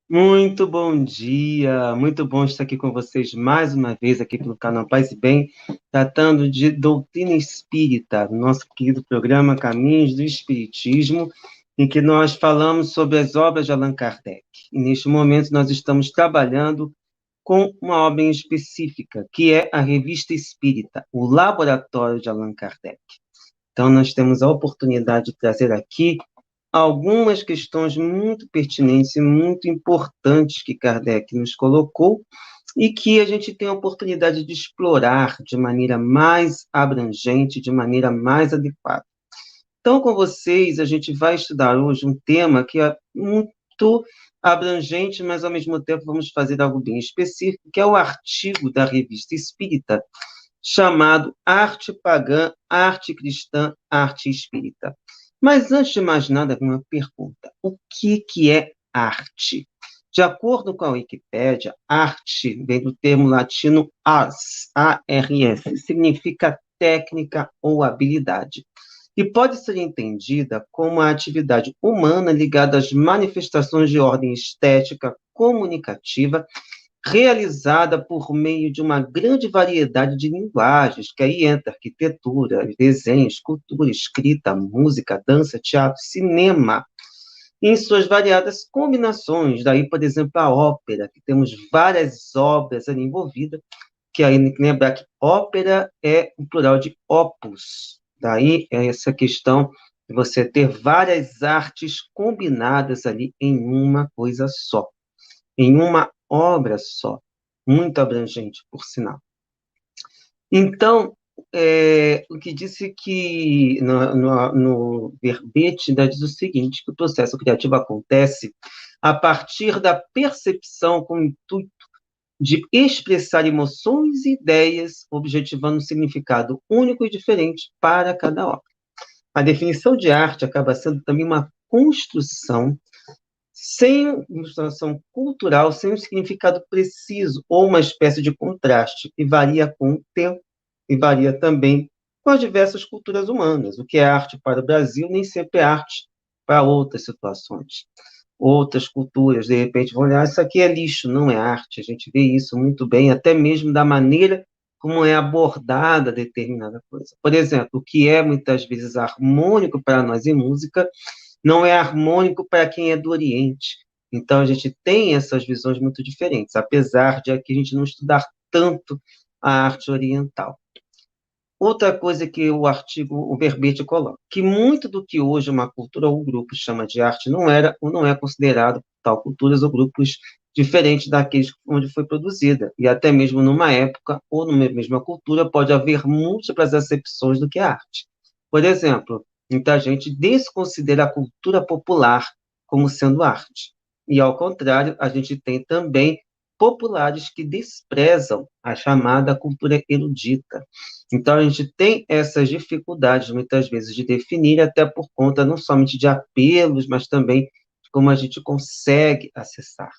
Muito bom dia, muito bom estar aqui com vocês mais uma vez aqui pelo canal Paz e Bem, tratando de doutrina espírita, nosso querido programa Caminhos do Espiritismo, em que nós falamos sobre as obras de Allan Kardec. E neste momento nós estamos trabalhando com uma obra em específica, que é a Revista Espírita, o Laboratório de Allan Kardec. Então nós temos a oportunidade de trazer aqui algumas questões muito pertinentes e muito importantes que Kardec nos colocou e que a gente tem a oportunidade de explorar de maneira mais abrangente, de maneira mais adequada. Então, com vocês, a gente vai estudar hoje um tema que é muito abrangente, mas ao mesmo tempo vamos fazer algo bem específico, que é o artigo da Revista Espírita, chamado Arte Pagã, Arte Cristã, Arte Espírita. Mas antes de mais nada, uma pergunta: o que é arte? De acordo com a Wikipédia, arte vem do termo latino ars, A-R-S, significa técnica ou habilidade, e pode ser entendida como a atividade humana ligada às manifestações de ordem estética, comunicativa, realizada por meio de uma grande variedade de linguagens, que aí entra arquitetura, desenho, escultura, escrita, música, dança, teatro, cinema, em suas variadas combinações. Daí, por exemplo, a ópera, que temos várias obras ali envolvidas, que aí tem que lembrar que ópera é o plural de opus. Daí é essa questão de você ter várias artes combinadas ali em uma coisa só, em uma obra só, muito abrangente, por sinal. Então, o que disse que no verbete ainda diz o seguinte, que o processo criativo acontece a partir da percepção com o intuito de expressar emoções e ideias, objetivando um significado único e diferente para cada obra. A definição de arte acaba sendo também uma construção sem ilustração cultural, sem um significado preciso, ou uma espécie de contraste, que varia com o tempo e varia também com as diversas culturas humanas. O que é arte para o Brasil nem sempre é arte para outras situações. Outras culturas, de repente, vão olhar, isso aqui é lixo, não é arte. A gente vê isso muito bem, até mesmo da maneira como é abordada determinada coisa. Por exemplo, o que é muitas vezes harmônico para nós em música, não é harmônico para quem é do Oriente. Então, a gente tem essas visões muito diferentes, apesar de aqui a gente não estudar tanto a arte oriental. Outra coisa que o artigo, o verbete coloca, que muito do que hoje uma cultura ou um grupo chama de arte não era ou não é considerado tal culturas ou grupos diferentes daqueles onde foi produzida. E até mesmo numa época ou numa mesma cultura pode haver múltiplas acepções do que é arte. Por exemplo, muita gente desconsidera a cultura popular como sendo arte. E, ao contrário, a gente tem também populares que desprezam a chamada cultura erudita. Então, a gente tem essas dificuldades, muitas vezes, de definir, até por conta não somente de apelos, mas também de como a gente consegue acessar.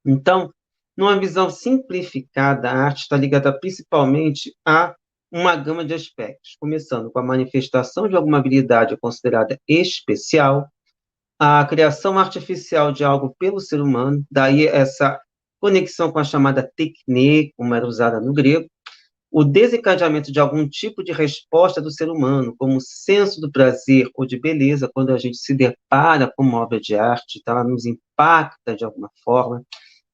Então, numa visão simplificada, a arte está ligada principalmente a uma gama de aspectos, começando com a manifestação de alguma habilidade considerada especial, a criação artificial de algo pelo ser humano, daí essa conexão com a chamada techne, como era usada no grego, o desencadeamento de algum tipo de resposta do ser humano, como o senso do prazer ou de beleza, quando a gente se depara com uma obra de arte, então ela nos impacta de alguma forma.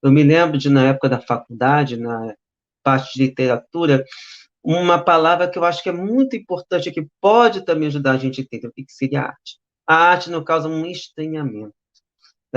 Eu me lembro de, na época da faculdade, na parte de literatura, uma palavra que eu acho que é muito importante, que pode também ajudar a gente a entender o que seria arte. A arte não causa um estranhamento.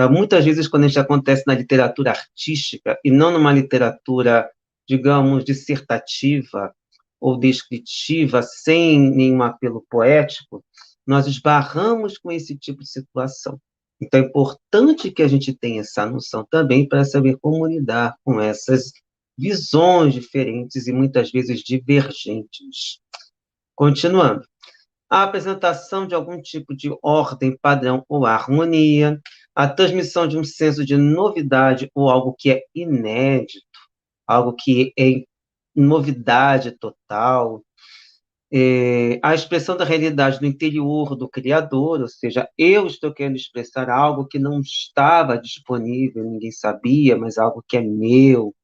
Muitas vezes, quando isso acontece na literatura artística, e não numa literatura, digamos, dissertativa ou descritiva, sem nenhum apelo poético, nós esbarramos com esse tipo de situação. Então, é importante que a gente tenha essa noção também para saber como lidar com essas visões diferentes e muitas vezes divergentes. Continuando. A apresentação de algum tipo de ordem, padrão ou harmonia, a transmissão de um senso de novidade ou algo que é inédito, algo que é novidade total, A expressão da realidade no interior do criador, ou seja, eu estou querendo expressar algo que não estava disponível, ninguém sabia, mas algo que é meu.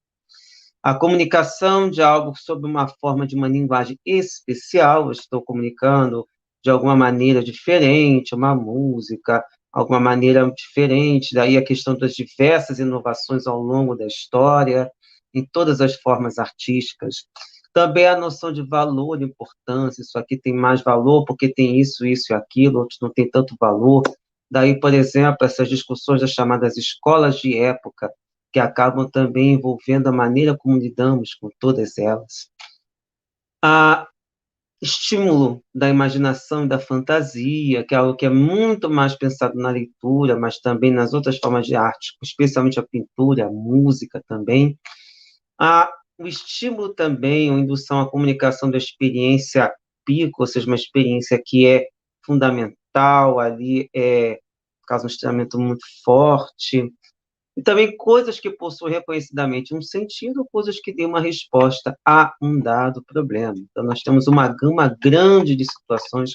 A comunicação de algo sob uma forma de uma linguagem especial, eu estou comunicando de alguma maneira diferente, uma música, alguma maneira diferente, daí a questão das diversas inovações ao longo da história, em todas as formas artísticas. Também a noção de valor e importância, isso aqui tem mais valor porque tem isso e aquilo, outros não tem tanto valor. Daí, por exemplo, essas discussões das chamadas escolas de época, que acabam também envolvendo a maneira como lidamos com todas elas. A estímulo da imaginação e da fantasia, que é algo que é muito mais pensado na leitura, mas também nas outras formas de arte, especialmente a pintura, a música também. O estímulo também, ou indução à comunicação da experiência pico, ou seja, uma experiência que é fundamental ali, por causa de um estranhamento muito forte, e também coisas que possuem reconhecidamente um sentido, coisas que dêem uma resposta a um dado problema. Então, nós temos uma gama grande de situações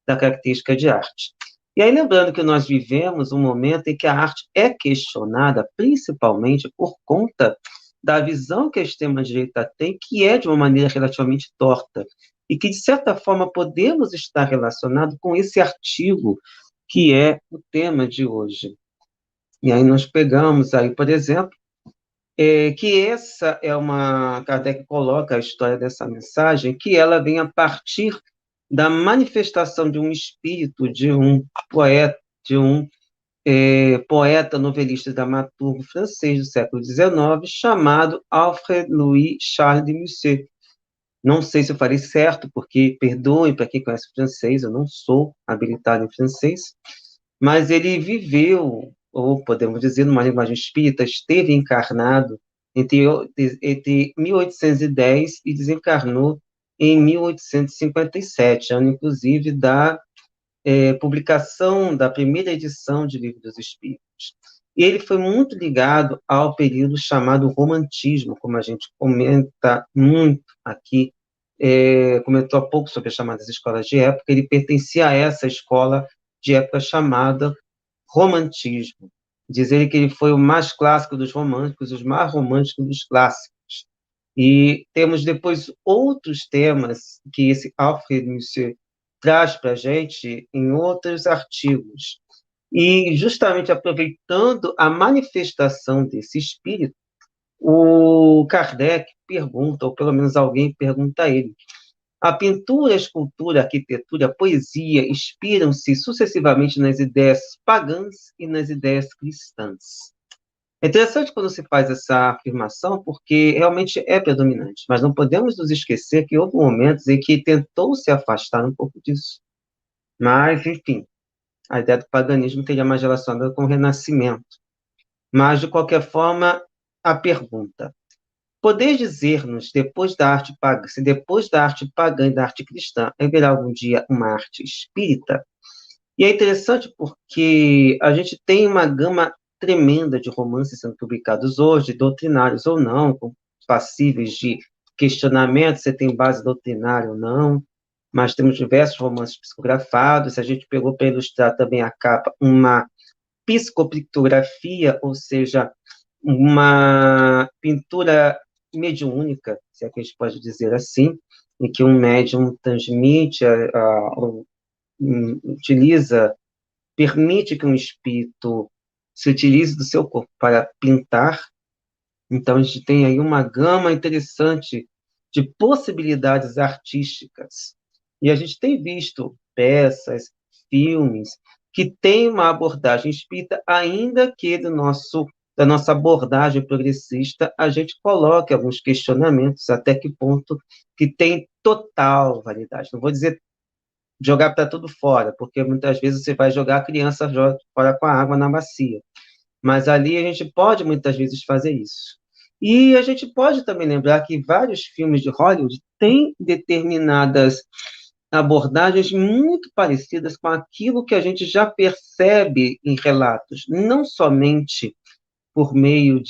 da característica de arte. E aí, lembrando que nós vivemos um momento em que a arte é questionada, principalmente por conta da visão que a extrema-direita tem, que é de uma maneira relativamente torta, e que, de certa forma, podemos estar relacionado com esse artigo que é o tema de hoje. E aí nós pegamos aí, por exemplo, que essa é uma, Kardec coloca a história dessa mensagem, que ela vem a partir da manifestação de um espírito de um poeta, poeta novelista dramaturgo francês do século XIX, chamado Alfred Louis Charles de Musset. Não sei se eu falei certo, porque, perdoem para quem conhece francês, eu não sou habilitado em francês, mas ele viveu, ou podemos dizer, numa linguagem espírita, esteve encarnado entre 1810 e desencarnou em 1857, ano, inclusive, da publicação da primeira edição de Livro dos Espíritos. E ele foi muito ligado ao período chamado romantismo, como a gente comenta muito aqui, comentou há pouco sobre as chamadas escolas de época, ele pertencia a essa escola de época chamada romantismo. Diz ele que ele foi o mais clássico dos românticos, os mais românticos dos clássicos. E temos depois outros temas que esse Alfred Musset traz para a gente em outros artigos. E justamente aproveitando a manifestação desse espírito, o Kardec pergunta, ou pelo menos alguém pergunta a ele, a pintura, a escultura, a arquitetura, a poesia inspiram-se sucessivamente nas ideias pagãs e nas ideias cristãs. É interessante quando se faz essa afirmação, porque realmente é predominante, mas não podemos nos esquecer que houve momentos em que tentou se afastar um pouco disso. Mas, enfim, a ideia do paganismo teria mais relacionada com o renascimento. Mas, de qualquer forma, a pergunta: podeis dizer-nos, depois da arte pagã, se depois da arte pagã e da arte cristã haverá algum dia uma arte espírita? E é interessante porque a gente tem uma gama tremenda de romances sendo publicados hoje, doutrinários ou não, passíveis de questionamento, se tem base doutrinária ou não, mas temos diversos romances psicografados, a gente pegou para ilustrar também a capa uma psicopictografia, ou seja, uma pintura mediúnica, se é que a gente pode dizer assim, em que um médium transmite, utiliza, permite que um espírito se utilize do seu corpo para pintar. Então, a gente tem aí uma gama interessante de possibilidades artísticas. E a gente tem visto peças, filmes, que têm uma abordagem espírita, ainda que da nossa abordagem progressista, a gente coloque alguns questionamentos, até que ponto que tem total validade. Não vou dizer jogar para tudo fora, porque muitas vezes você vai jogar a criança fora com a água na bacia. Mas ali a gente pode muitas vezes fazer isso. E a gente pode também lembrar que vários filmes de Hollywood têm determinadas abordagens muito parecidas com aquilo que a gente já percebe em relatos, não somente por meio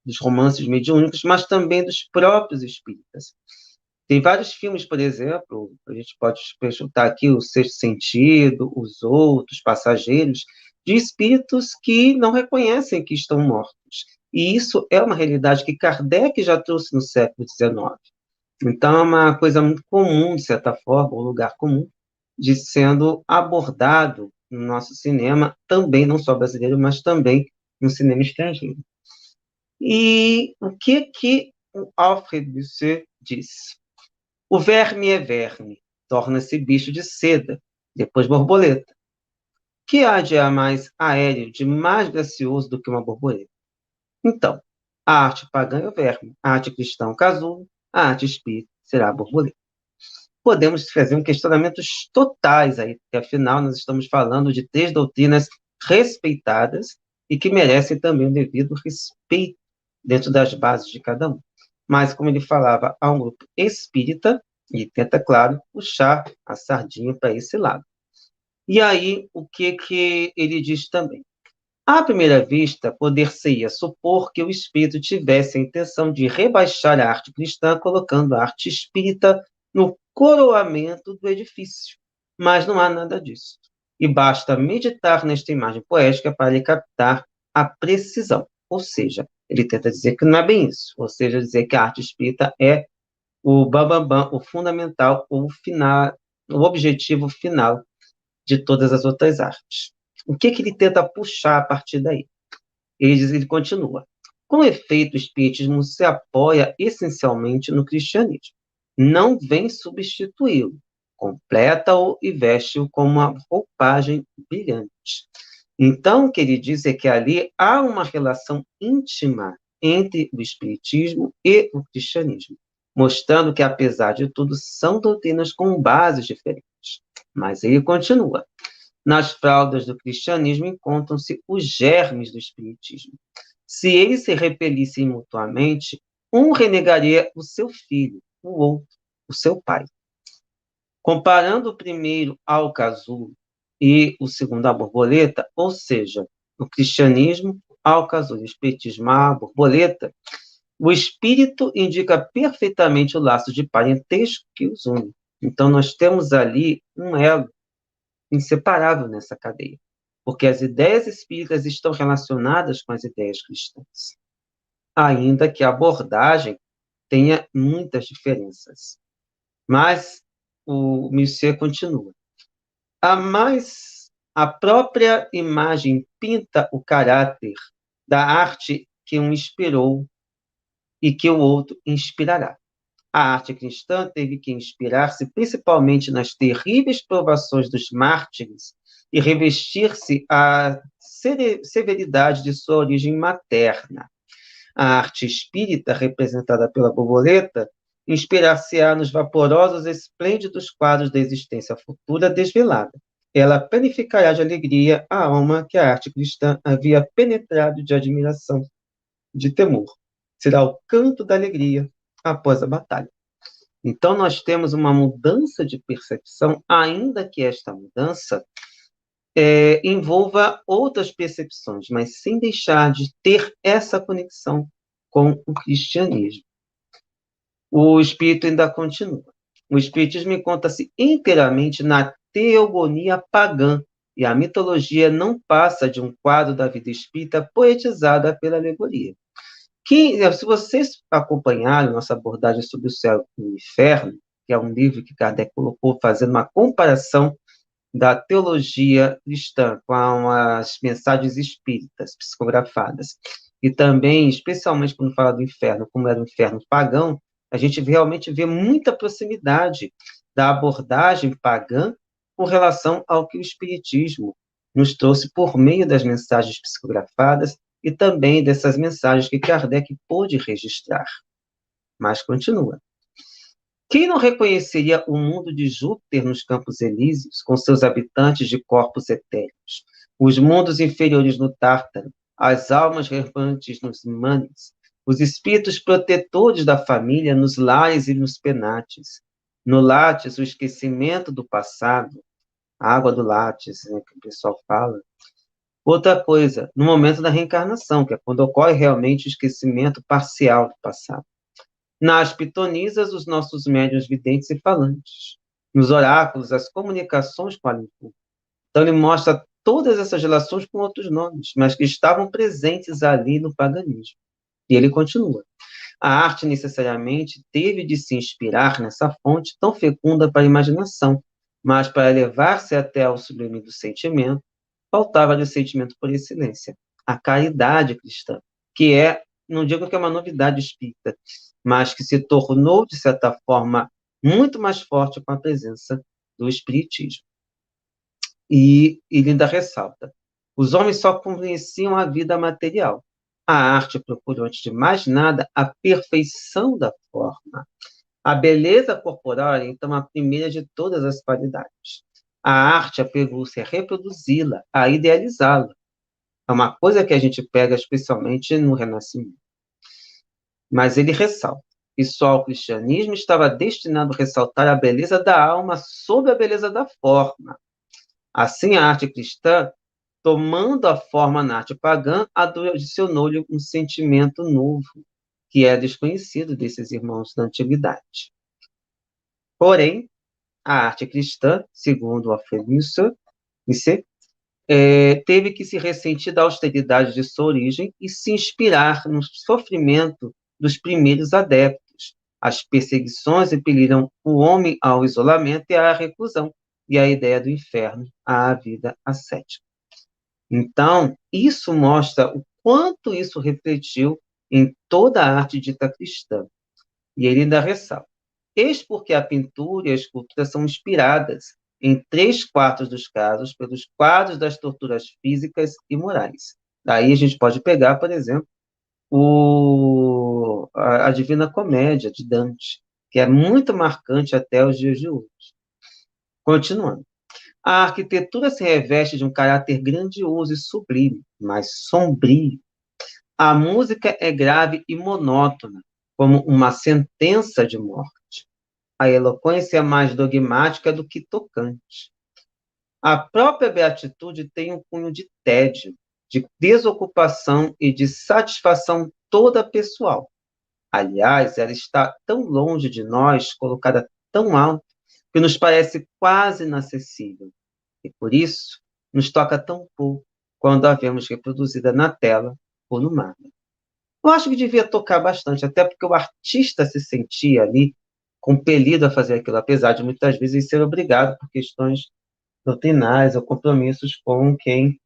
dos romances mediúnicos, mas também dos próprios espíritas. Tem vários filmes, por exemplo, a gente pode chutar aqui O Sexto Sentido, Os Outros, Passageiros, de espíritos que não reconhecem que estão mortos. E isso é uma realidade que Kardec já trouxe no século XIX. Então, é uma coisa muito comum, de certa forma, um lugar comum, de sendo abordado no nosso cinema, também, não só brasileiro, mas também no cinema estrangeiro. E o que o Alfred Musset diz? O verme é verme, torna-se bicho de seda, depois borboleta. Que há de mais aéreo, de mais gracioso do que uma borboleta? Então, a arte pagã é o verme, a arte cristã é o casulo, a arte espírita será a borboleta. Podemos fazer um questionamentos totais aí, porque afinal nós estamos falando de três doutrinas respeitadas e que merecem também o devido respeito dentro das bases de cada um. Mas, como ele falava a um grupo espírita, e tenta, claro, puxar a sardinha para esse lado. E aí, o que ele diz também? À primeira vista, poder-se-ia supor que o espírito tivesse a intenção de rebaixar a arte cristã, colocando a arte espírita no coroamento do edifício. Mas não há nada disso. E basta meditar nesta imagem poética para lhe captar a precisão. Ou seja, ele tenta dizer que não é bem isso. Ou seja, dizer que a arte espírita é o bambambam, o fundamental, o final, o objetivo final de todas as outras artes. O que ele tenta puxar a partir daí? Ele continua. Com efeito, o espiritismo se apoia essencialmente no cristianismo. Não vem substituí-lo, completa-o e veste-o com uma roupagem brilhante. Então, o que ele diz é que ali há uma relação íntima entre o espiritismo e o cristianismo, mostrando que, apesar de tudo, são doutrinas com bases diferentes. Mas ele continua. Nas fraldas do cristianismo encontram-se os germes do espiritismo. Se eles se repelissem mutuamente, um renegaria o seu filho, o outro, o seu pai. Comparando o primeiro ao casulo e o segundo à borboleta, ou seja, o cristianismo ao casulo, o espiritismo à borboleta, o espírito indica perfeitamente o laço de parentesco que os une. Então, nós temos ali um elo inseparável nessa cadeia, porque as ideias espíritas estão relacionadas com as ideias cristãs, ainda que a abordagem tenha muitas diferenças. Mas o Musset continua. A própria imagem pinta o caráter da arte que um inspirou e que o outro inspirará. A arte cristã teve que inspirar-se principalmente nas terríveis provações dos mártires e revestir-se a severidade de sua origem materna. A arte espírita, representada pela borboleta, inspirar-se-á nos vaporosos e esplêndidos quadros da existência futura desvelada. Ela planificará de alegria a alma que a arte cristã havia penetrado de admiração, de temor. Será o canto da alegria após a batalha. Então, nós temos uma mudança de percepção, ainda que esta mudança envolva outras percepções, mas sem deixar de ter essa conexão com o cristianismo. O espírito ainda continua. O espiritismo encontra-se inteiramente na teogonia pagã, e a mitologia não passa de um quadro da vida espírita poetizada pela alegoria. Se vocês acompanharem nossa abordagem sobre o céu e o inferno, que é um livro que Kardec colocou fazendo uma comparação da teologia cristã com as mensagens espíritas psicografadas, e também, especialmente quando fala do inferno, como era o inferno pagão, a gente realmente vê muita proximidade da abordagem pagã com relação ao que o espiritismo nos trouxe por meio das mensagens psicografadas e também dessas mensagens que Kardec pôde registrar. Mas continua. Quem não reconheceria o mundo de Júpiter nos Campos Elíseos, com seus habitantes de corpos etéreos, os mundos inferiores no Tártaro, as almas errantes nos Manes, os espíritos protetores da família nos lares e nos penates, no Látis, o esquecimento do passado, a água do Látis, né, que o pessoal fala. Outra coisa, no momento da reencarnação, que é quando ocorre realmente o esquecimento parcial do passado. Nas pitonisas, os nossos médiuns videntes e falantes. Nos oráculos, as comunicações com a Alimpur. Então, ele mostra todas essas relações com outros nomes, mas que estavam presentes ali no paganismo. E ele continua. A arte necessariamente teve de se inspirar nessa fonte tão fecunda para a imaginação, mas para elevar-se até ao sublime do sentimento, faltava-lhe o sentimento por excelência, a caridade cristã, que é, não digo que é uma novidade espírita, mas que se tornou, de certa forma, muito mais forte com a presença do espiritismo. E ele ainda ressalta: os homens só conheciam a vida material. A arte procurou, antes de mais nada, a perfeição da forma. A beleza corporal é, então, a primeira de todas as qualidades. A arte apegou-se a reproduzi-la, a idealizá-la. É uma coisa que a gente pega especialmente no Renascimento. Mas ele ressalta que só o cristianismo estava destinado a ressaltar a beleza da alma sobre a beleza da forma. Assim, a arte cristã, tomando a forma na arte pagã, adicionou-lhe um sentimento novo, que é desconhecido desses irmãos da antiguidade. Porém, a arte cristã, segundo Alfred Musset, teve que se ressentir da austeridade de sua origem e se inspirar no sofrimento dos primeiros adeptos. As perseguições impeliram o homem ao isolamento e à reclusão, e a ideia do inferno à vida ascética. Então, isso mostra o quanto isso refletiu em toda a arte dita cristã. E ele ainda ressalta: eis porque a pintura e a escultura são inspiradas, em 3/4 dos casos, pelos quadros das torturas físicas e morais. Daí a gente pode pegar, por exemplo, a Divina Comédia, de Dante, que é muito marcante até os dias de hoje. Continuando. A arquitetura se reveste de um caráter grandioso e sublime, mas sombrio. A música é grave e monótona, como uma sentença de morte. A eloquência é mais dogmática do que tocante. A própria beatitude tem um cunho de tédio, de desocupação e de satisfação toda pessoal. Aliás, ela está tão longe de nós, colocada tão alto, que nos parece quase inacessível. E por isso, nos toca tão pouco quando a vemos reproduzida na tela ou no mapa. Eu acho que devia tocar bastante, até porque o artista se sentia ali compelido a fazer aquilo, apesar de muitas vezes ser obrigado por questões doutrinárias ou compromissos com quem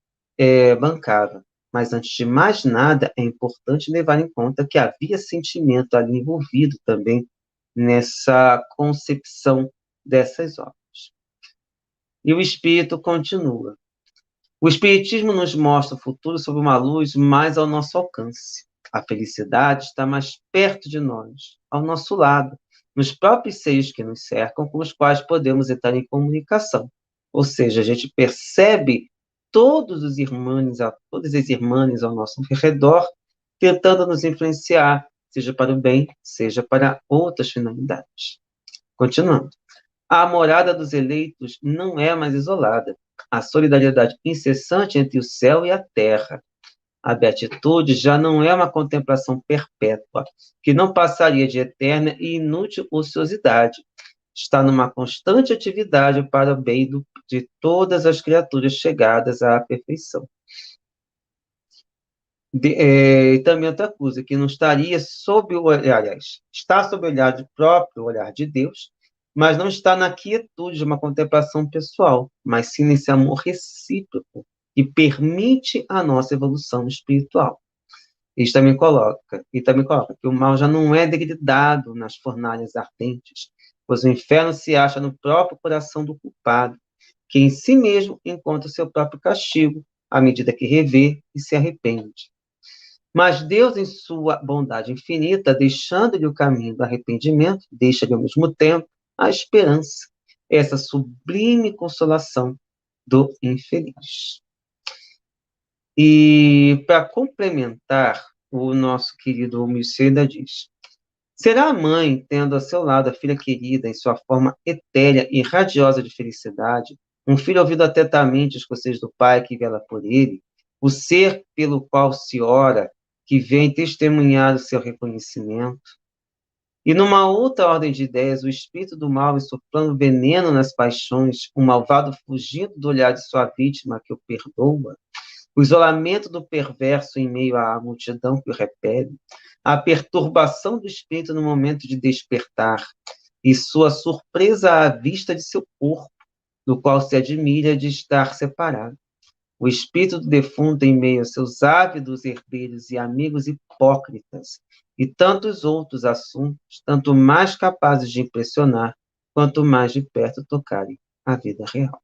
bancava. Mas, antes de mais nada, é importante levar em conta que havia sentimento ali envolvido também nessa concepção dessas obras. E o espírito continua. O espiritismo nos mostra o futuro sob uma luz mais ao nosso alcance. A felicidade está mais perto de nós, ao nosso lado, nos próprios seios que nos cercam, com os quais podemos entrar em comunicação. Ou seja, a gente percebe todas as irmãs ao nosso redor, tentando nos influenciar, seja para o bem, seja para outras finalidades. Continuando. A morada dos eleitos não é mais isolada. A solidariedade incessante entre o céu e a terra. A beatitude já não é uma contemplação perpétua, que não passaria de eterna e inútil ociosidade. Está numa constante atividade para o bem de todas as criaturas chegadas à perfeição. E também outra coisa, que não estaria sob o olhar, aliás, está sob o olhar próprio, o olhar de Deus, mas não está na quietude de uma contemplação pessoal, mas sim nesse amor recíproco que permite a nossa evolução espiritual. E também coloca que o mal já não é degradado nas fornalhas ardentes, pois o inferno se acha no próprio coração do culpado, que em si mesmo encontra o seu próprio castigo, à medida que revê e se arrepende. Mas Deus, em sua bondade infinita, deixando-lhe o caminho do arrependimento, deixa-lhe ao mesmo tempo a esperança, essa sublime consolação do infeliz. E, para complementar, o nosso querido Mircea diz: será a mãe, tendo a seu lado a filha querida em sua forma etérea e radiosa de felicidade, um filho ouvido atentamente os conselhos do pai que vela por ele, o ser pelo qual se ora, que vem testemunhar o seu reconhecimento? E numa outra ordem de ideias, o espírito do mal insuflando veneno nas paixões, o malvado fugindo do olhar de sua vítima que o perdoa, o isolamento do perverso em meio à multidão que o repele, a perturbação do espírito no momento de despertar e sua surpresa à vista de seu corpo, do qual se admira de estar separado. O espírito do defunto em meio a seus ávidos herdeiros e amigos hipócritas, e tantos outros assuntos, tanto mais capazes de impressionar, quanto mais de perto tocarem a vida real.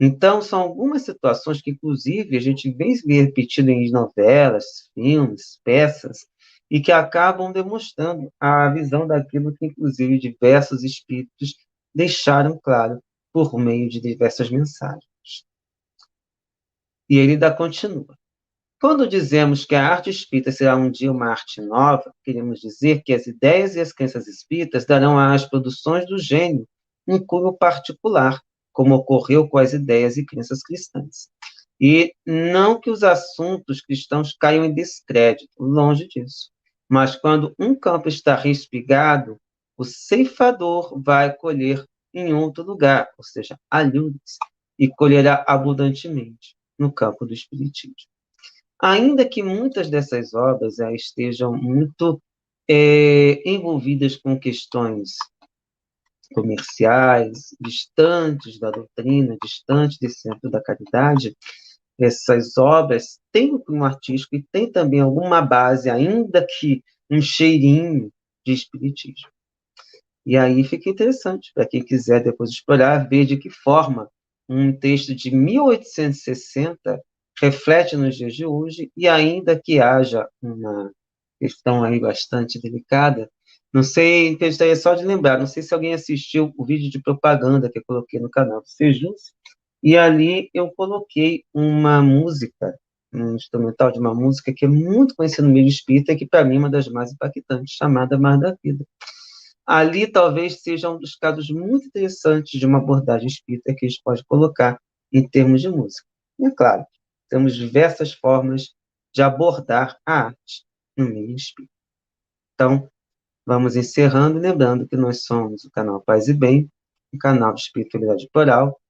Então, são algumas situações que, inclusive, a gente vem repetindo em novelas, filmes, peças, e que acabam demonstrando a visão daquilo que, inclusive, diversos espíritos deixaram claro por meio de diversas mensagens. E ele ainda continua. Quando dizemos que a arte espírita será um dia uma arte nova, queremos dizer que as ideias e as crenças espíritas darão às produções do gênio um cunho particular, como ocorreu com as ideias e crenças cristãs. E não que os assuntos cristãos caiam em descrédito, longe disso. Mas quando um campo está respigado, o ceifador vai colher em outro lugar, ou seja, alhudes, e colherá abundantemente no campo do espiritismo. Ainda que muitas dessas obras estejam muito envolvidas com questões comerciais, distantes da doutrina, distantes desse centro da caridade, essas obras têm um cunho artístico e têm também alguma base, ainda que um cheirinho de espiritismo. E aí fica interessante para quem quiser depois explorar, ver de que forma um texto de 1860 reflete nos dias de hoje, e ainda que haja uma questão aí bastante delicada, não sei, gostaria só de lembrar, não sei se alguém assistiu o vídeo de propaganda que eu coloquei no canal do Sejus, e ali eu coloquei uma música, um instrumental de uma música que é muito conhecida no meio espírita, e que para mim é uma das mais impactantes, chamada Mar da Vida. Ali talvez seja um dos casos muito interessantes de uma abordagem espírita que a gente pode colocar em termos de música. E é claro, temos diversas formas de abordar a arte no meio espírita. Então, vamos encerrando, lembrando que nós somos o canal Paz e Bem, um canal de espiritualidade plural.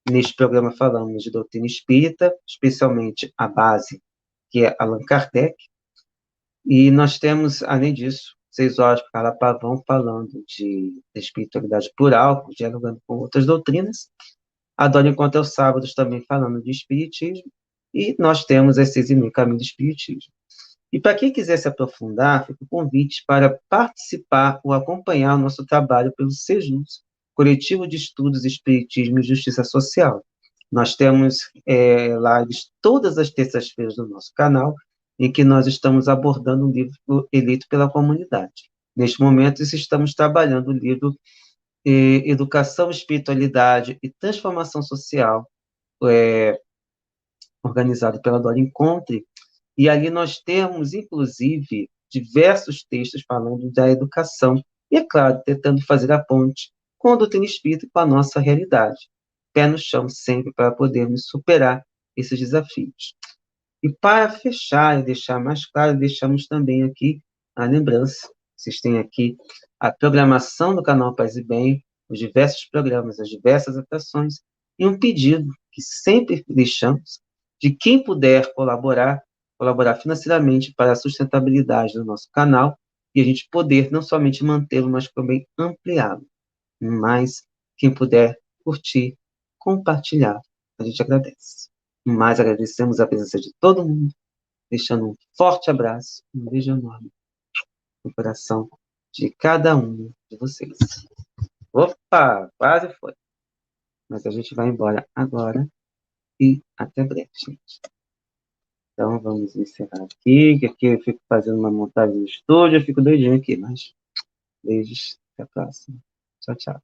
Neste programa falamos de doutrina espírita, especialmente a base, que é Allan Kardec, e nós temos, além disso, 6 horas para Carla Pavão falando de espiritualidade plural, dialogando com outras doutrinas. Adoro Encontro aos sábados também falando de espiritismo. E nós temos as 6h30 Caminho do Espiritismo. E para quem quiser se aprofundar, fica o convite para participar ou acompanhar o nosso trabalho pelo SEJUS, Coletivo de Estudos Espiritismo e Justiça Social. Nós temos lives todas as terças-feiras no nosso canal, em que nós estamos abordando um livro eleito pela comunidade. Neste momento, estamos trabalhando o livro Educação, Espiritualidade e Transformação Social, organizado pela Dora Encontre, e ali nós temos, inclusive, diversos textos falando da educação, e, é claro, tentando fazer a ponte com a doutrina espírita e com a nossa realidade. Pé no chão sempre para podermos superar esses desafios. E para fechar e deixar mais claro, deixamos também aqui a lembrança. Vocês têm aqui a programação do canal Paz e Bem, os diversos programas, as diversas atrações, e um pedido que sempre deixamos de quem puder colaborar financeiramente para a sustentabilidade do nosso canal e a gente poder não somente mantê-lo, mas também ampliá-lo. Mas quem puder curtir, compartilhar, a gente agradece. Mas agradecemos a presença de todo mundo, deixando um forte abraço, um beijo enorme no coração de cada um de vocês. Opa, quase foi. Mas a gente vai embora agora e até breve, gente. Então vamos encerrar aqui, que aqui eu fico fazendo uma montagem no estúdio, eu fico doidinho aqui, mas beijos, até a próxima. Tchau, tchau.